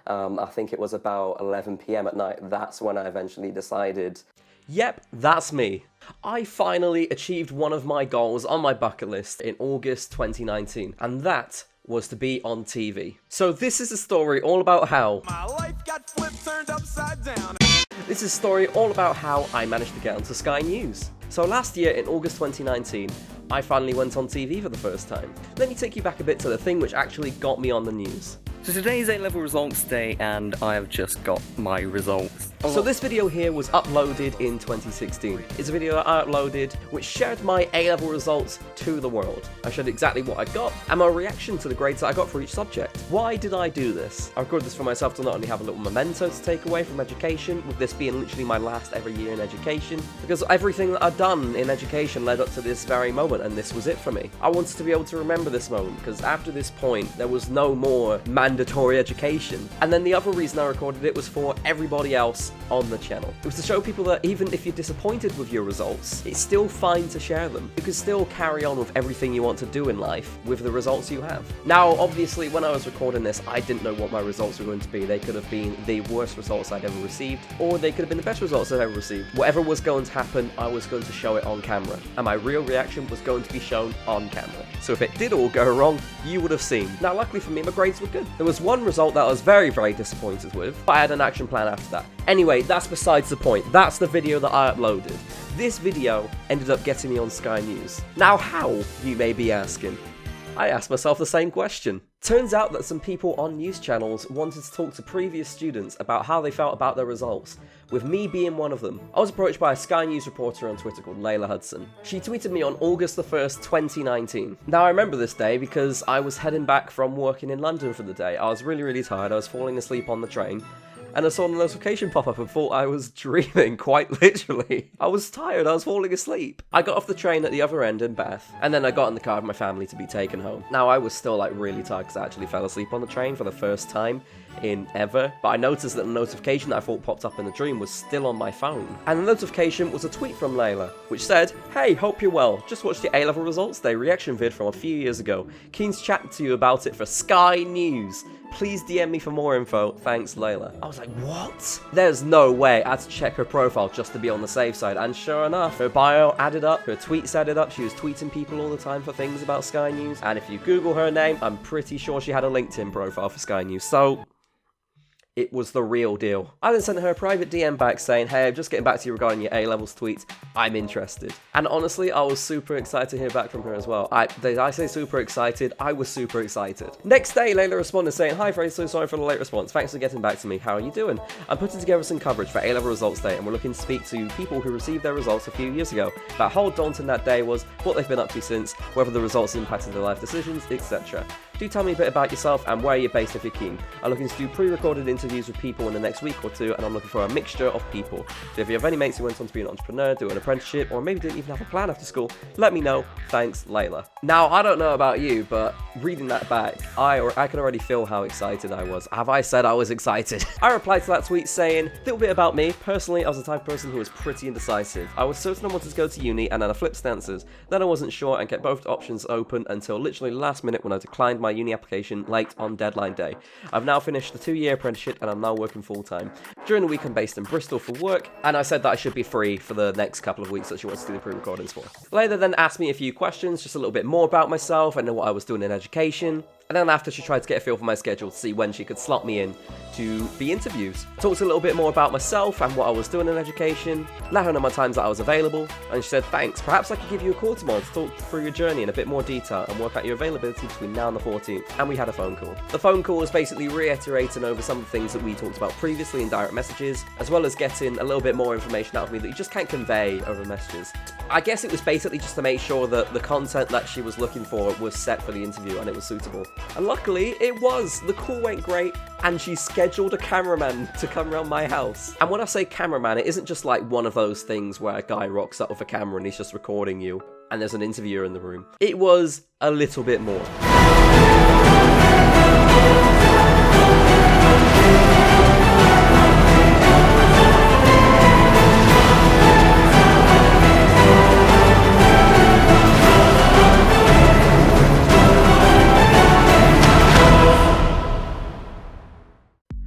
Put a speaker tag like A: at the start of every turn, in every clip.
A: I think it was about 11 p.m. at night. That's when I eventually decided, yep, that's me. I finally achieved one of my goals on my bucket list in August 2019, and that was to be on TV. So this is a story all about how
B: my life got flipped, turned upside down.
A: This is a story all about how I managed to get onto Sky News. So last year in August 2019, I finally went on TV for the first time. Let me take you back a bit to the thing which actually got me on the news.
C: So today's A-level results day and I have just got my results.
A: So this video here was uploaded in 2016. It's a video that I uploaded which shared my A-level results to the world. I showed exactly what I got and my reaction to the grades that I got for each subject. Why did I do this? I recorded this for myself to not only have a little memento to take away from education, with this being literally my last ever year in education, because everything that I'd done in education led up to this very moment, and this was it for me. I wanted to be able to remember this moment, because after this point, there was no more mandatory education. And then the other reason I recorded it was for everybody else on the channel. It was to show people that even if you're disappointed with your results, it's still fine to share them. You can still carry on with everything you want to do in life with the results you have. Now, obviously, when I was recording this, I didn't know what my results were going to be. They could have been the worst results I'd ever received, or they could have been the best results I'd ever received. Whatever was going to happen, I was going to show it on camera, and my real reaction was going to be shown on camera. So if it did all go wrong, you would have seen. Now, luckily for me, my grades were good. There was one result that I was very, very disappointed with, but I had an action plan after that. Anyway, that's besides the point. That's the video that I uploaded. This video ended up getting me on Sky News. Now how, you may be asking? I asked myself the same question. Turns out that some people on news channels wanted to talk to previous students about how they felt about their results, with me being one of them. I was approached by a Sky News reporter on Twitter called Layla Hudson. She tweeted me on August the 1st, 2019. Now I remember this day because I was heading back from working in London for the day. I was really, really tired. I was falling asleep on the train. And I saw the notification pop up and thought I was dreaming, quite literally. I was tired, I was falling asleep. I got off the train at the other end in Bath, and then I got in the car with my family to be taken home. Now I was still like really tired because I actually fell asleep on the train for the first time in ever, but I noticed that the notification that I thought popped up in the dream was still on my phone. And the notification was a tweet from Layla, which said, "Hey, hope you're well. Just watched your A-level results day reaction vid from a few years ago. Keen to chat to you about it for Sky News. Please DM me for more info. Thanks, Layla." I was like, what? There's no way. I had to check her profile just to be on the safe side, and sure enough, her bio added up, her tweets added up. She was tweeting people all the time for things about Sky News, and if you Google her name, I'm pretty sure she had a LinkedIn profile for Sky News, so it was the real deal. I then sent her a private DM back saying, "Hey, I'm just getting back to you regarding your A-levels tweets. I'm interested." And honestly, I was super excited to hear back from her as well. I say super excited, I was super excited. Next day, Layla responded saying, "Hi Fraser, so sorry for the late response. Thanks for getting back to me. How are you doing? I'm putting together some coverage for A-level results day and we're looking to speak to people who received their results a few years ago about how daunting that day was, what they've been up to since, whether the results impacted their life decisions, etc. Do tell me a bit about yourself and where you're based if you're keen. I'm looking to do pre-recorded interviews with people in the next week or two, and I'm looking for a mixture of people. So if you have any mates who went on to be an entrepreneur, do an apprenticeship, or maybe didn't even have a plan after school, let me know. Thanks, Layla." Now, I don't know about you, but reading that back, I can already feel how excited I was. Have I said I was excited? I replied to that tweet saying, "A little bit about me. Personally, I was the type of person who was pretty indecisive. I was certain I wanted to go to uni, and then I flipped stances. Then I wasn't sure and kept both options open until literally last minute when I declined my uni application late on deadline day. I've now finished the 2-year apprenticeship and I'm now working full-time. During the week I'm based in Bristol for work, and I said that I should be free for the next couple of weeks that she wants to do the pre-recordings for." Layla then asked me a few questions, just a little bit more about myself and what I was doing in education. And then after, she tried to get a feel for my schedule to see when she could slot me in to be interviews. Talked a little bit more about myself and what I was doing in education, let her know my times that I was available, and she said, "Thanks, perhaps I could give you a call tomorrow to talk through your journey in a bit more detail and work out your availability between now and the 14th, and we had a phone call. The phone call was basically reiterating over some of the things that we talked about previously in direct messages, as well as getting a little bit more information out of me that you just can't convey over messages. I guess it was basically just to make sure that the content that she was looking for was set for the interview and it was suitable. And luckily, it was. The call went great, and she scheduled a cameraman to come around my house. And when I say cameraman, it isn't just like one of those things where a guy rocks up with a camera and he's just recording you, and there's an interviewer in the room. It was a little bit more.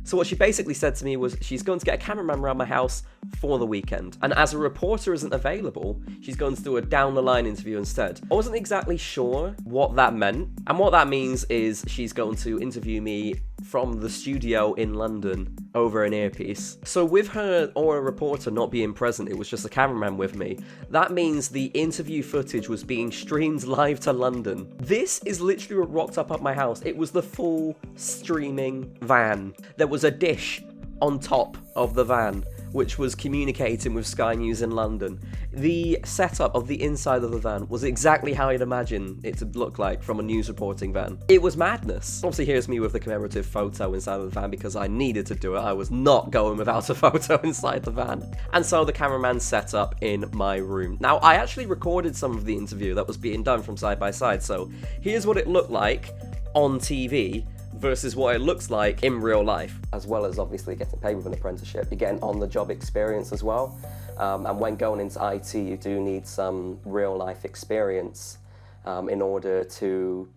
A: So what she basically said to me was she's going to get a cameraman around my house for the weekend. And as a reporter isn't available, she's going to do a down-the-line interview instead. I wasn't exactly sure what that meant. And what that means is she's going to interview me from the studio in London over an earpiece. So with her or a reporter not being present, it was just a cameraman with me. That means the interview footage was being streamed live to London. This is literally what rocked up at my house. It was the full streaming van. There was a dish on top of the van which was communicating with Sky News in London. The setup of the inside of the van was exactly how I'd imagine it to look like from a news reporting van. It was madness. Obviously, here's me with the commemorative photo inside of the van because I needed to do it. I was not going without a photo inside the van. And so the cameraman set up in my room. Now, I actually recorded some of the interview that was being done from side by side, so here's what it looked like on TV versus what it looks like in real life. As well as obviously getting paid with an apprenticeship, you're getting on-the-job experience as well. And when going into IT, you do need some real-life experience in order to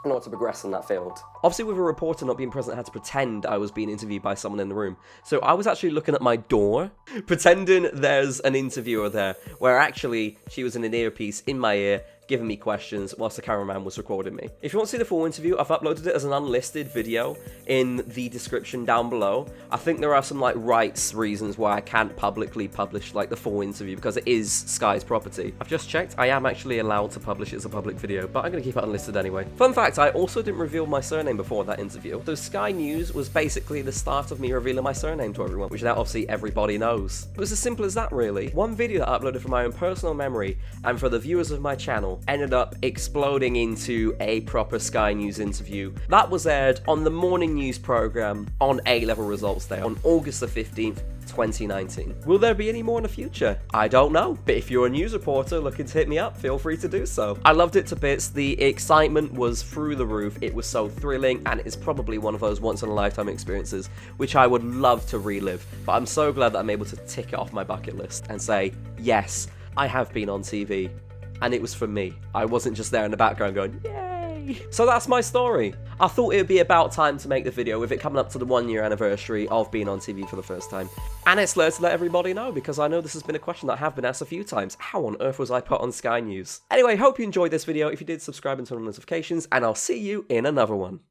A: progress in that field. Obviously, with a reporter not being present, I had to pretend I was being interviewed by someone in the room. So I was actually looking at my door, pretending there's an interviewer there, where actually she was in an earpiece in my ear, giving me questions whilst the cameraman was recording me. If you want to see the full interview, I've uploaded it as an unlisted video in the description down below. I think there are some rights reasons why I can't publicly publish the full interview because it is Sky's property. I've just checked, I am actually allowed to publish it as a public video, but I'm going to keep it unlisted anyway. Fun fact, I also didn't reveal my surname before that interview. So Sky News was basically the start of me revealing my surname to everyone, which now obviously everybody knows. It was as simple as that really. One video that I uploaded from my own personal memory and for the viewers of my channel ended up exploding into a proper Sky News interview. That was aired on the morning news program on A-level results day on August the 15th, 2019. Will there be any more in the future? I don't know, but if you're a news reporter looking to hit me up, feel free to do so. I loved it to bits. The excitement was through the roof. It was so thrilling, and it's probably one of those once-in-a-lifetime experiences which I would love to relive, but I'm so glad that I'm able to tick it off my bucket list and say, yes, I have been on TV. And it was for me. I wasn't just there in the background going, yay! So that's my story. I thought it would be about time to make the video with it coming up to the 1-year anniversary of being on TV for the first time. And it's there to let everybody know, because I know this has been a question that I have been asked a few times. How on earth was I put on Sky News? Anyway, hope you enjoyed this video. If you did, subscribe and turn on notifications, and I'll see you in another one.